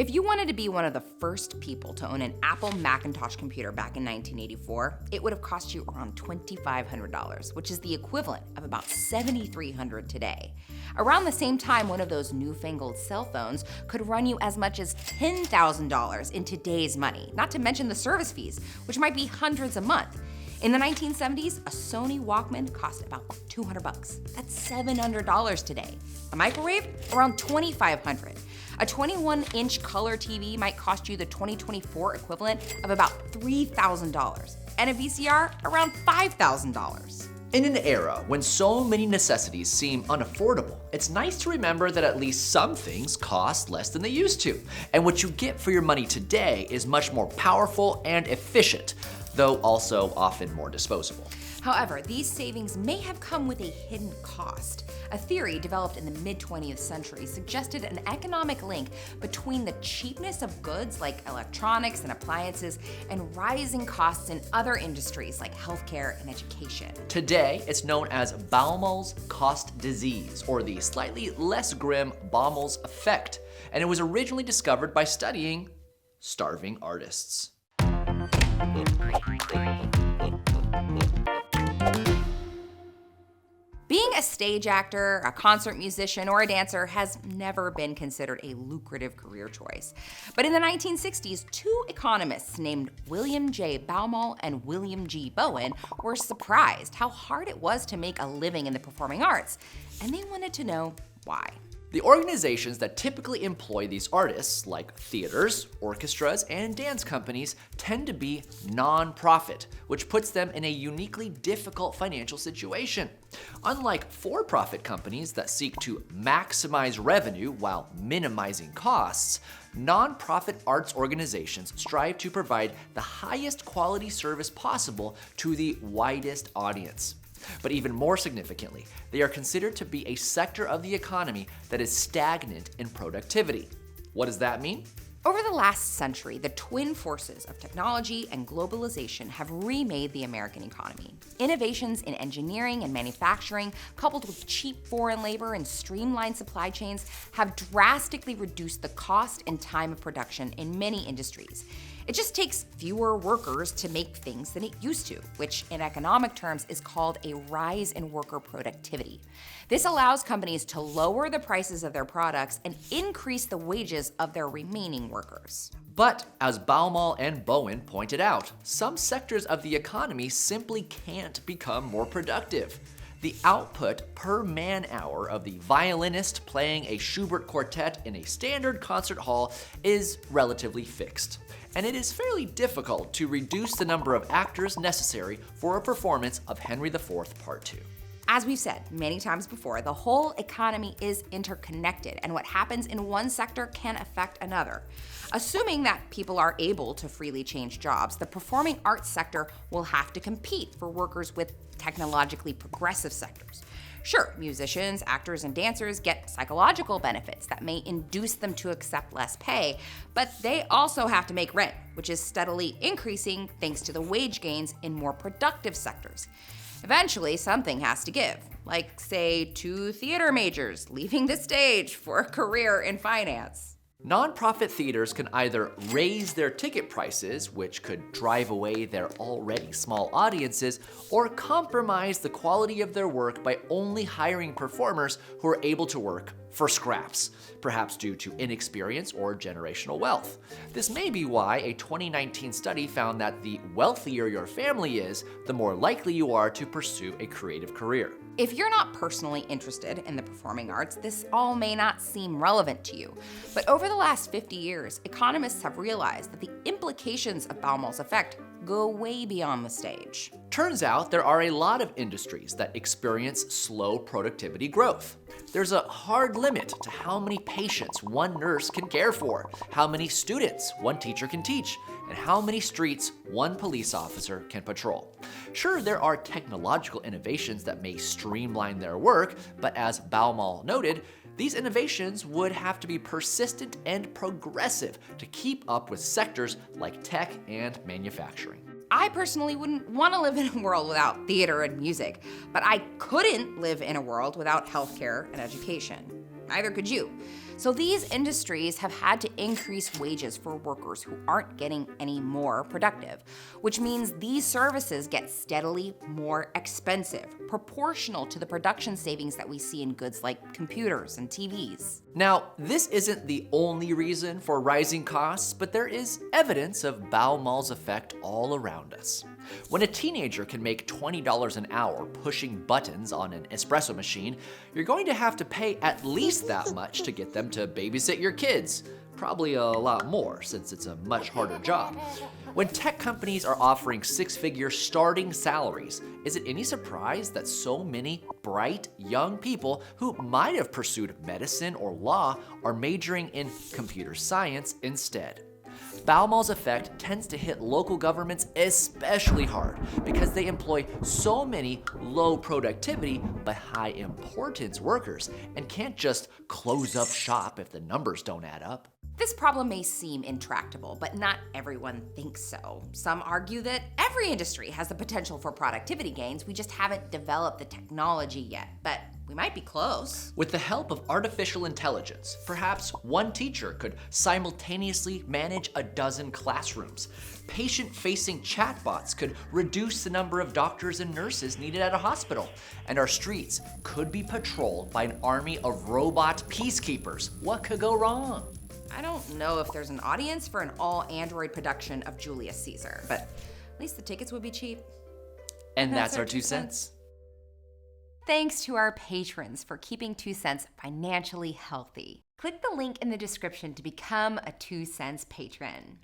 If you wanted to be one of the first people to own an Apple Macintosh computer back in 1984, it would have cost you around $2,500, which is the equivalent of about $7,300 today. Around the same time, one of those newfangled cell phones could run you as much as $10,000 in today's money, not to mention the service fees, which might be hundreds a month. In the 1970s, a Sony Walkman cost about $200. That's $700 today. A microwave? Around $2,500. A 21-inch color TV might cost you the 2024 equivalent of about $3,000. And a VCR? Around $5,000. In an era when so many necessities seem unaffordable, it's nice to remember that at least some things cost less than they used to. And what you get for your money today is much more powerful and efficient, though also often more disposable. However, these savings may have come with a hidden cost. A theory developed in the mid-20th century suggested an economic link between the cheapness of goods like electronics and appliances and rising costs in other industries like healthcare and education. Today, it's known as Baumol's cost disease, or the slightly less grim Baumol's effect, and it was originally discovered by studying starving artists. Being a stage actor, a concert musician, or a dancer has never been considered a lucrative career choice. But in the 1960s, two economists named William J. Baumol and William G. Bowen were surprised how hard it was to make a living in the performing arts, and they wanted to know why. The organizations that typically employ these artists, like theaters, orchestras, and dance companies, tend to be non-profit, which puts them in a uniquely difficult financial situation. Unlike for-profit companies that seek to maximize revenue while minimizing costs, non-profit arts organizations strive to provide the highest quality service possible to the widest audience. But even more significantly, they are considered to be a sector of the economy that is stagnant in productivity. What does that mean? Over the last century, the twin forces of technology and globalization have remade the American economy. Innovations in engineering and manufacturing, coupled with cheap foreign labor and streamlined supply chains, have drastically reduced the cost and time of production in many industries. It just takes fewer workers to make things than it used to, which in economic terms is called a rise in worker productivity. This allows companies to lower the prices of their products and increase the wages of their remaining workers. But as Baumol and Bowen pointed out, some sectors of the economy simply can't become more productive. The output per man-hour of the violinist playing a Schubert quartet in a standard concert hall is relatively fixed, and it is fairly difficult to reduce the number of actors necessary for a performance of Henry IV Part 2. As we've said many times before, the whole economy is interconnected, and what happens in one sector can affect another. Assuming that people are able to freely change jobs, the performing arts sector will have to compete for workers with technologically progressive sectors. Sure, musicians, actors, and dancers get psychological benefits that may induce them to accept less pay, but they also have to make rent, which is steadily increasing thanks to the wage gains in more productive sectors. Eventually, something has to give, like, say, two theater majors leaving the stage for a career in finance. Nonprofit theaters can either raise their ticket prices, which could drive away their already small audiences, or compromise the quality of their work by only hiring performers who are able to work for scraps, perhaps due to inexperience or generational wealth. This may be why a 2019 study found that the wealthier your family is, the more likely you are to pursue a creative career. If you're not personally interested in the performing arts, this all may not seem relevant to you. But over the last 50 years, economists have realized that the implications of Baumol's effect go way beyond the stage. Turns out there are a lot of industries that experience slow productivity growth. There's a hard limit to how many patients one nurse can care for, how many students one teacher can teach, and how many streets one police officer can patrol. Sure, there are technological innovations that may streamline their work, but as Baumol noted, these innovations would have to be persistent and progressive to keep up with sectors like tech and manufacturing. I personally wouldn't want to live in a world without theater and music, but I couldn't live in a world without healthcare and education. Neither could you. So these industries have had to increase wages for workers who aren't getting any more productive, which means these services get steadily more expensive, proportional to the production savings that we see in goods like computers and TVs. Now, this isn't the only reason for rising costs, but there is evidence of Baumol's effect all around us. When a teenager can make $20 an hour pushing buttons on an espresso machine, you're going to have to pay at least that much to get them to babysit your kids. Probably a lot more, since it's a much harder job. When tech companies are offering six-figure starting salaries, is it any surprise that so many bright young people who might have pursued medicine or law are majoring in computer science instead? Baumol's effect tends to hit local governments especially hard because they employ so many low productivity but high importance workers and can't just close up shop if the numbers don't add up. This problem may seem intractable, but not everyone thinks so. Some argue that every industry has the potential for productivity gains, we just haven't developed the technology yet, but we might be close. With the help of artificial intelligence, perhaps one teacher could simultaneously manage a dozen classrooms. Patient-facing chatbots could reduce the number of doctors and nurses needed at a hospital. And our streets could be patrolled by an army of robot peacekeepers. What could go wrong? I don't know if there's an audience for an all-Android production of Julius Caesar, but at least the tickets would be cheap. And that's our 2 cents. Thanks to our patrons for keeping 2 cents financially healthy. Click the link in the description to become a 2 cents patron.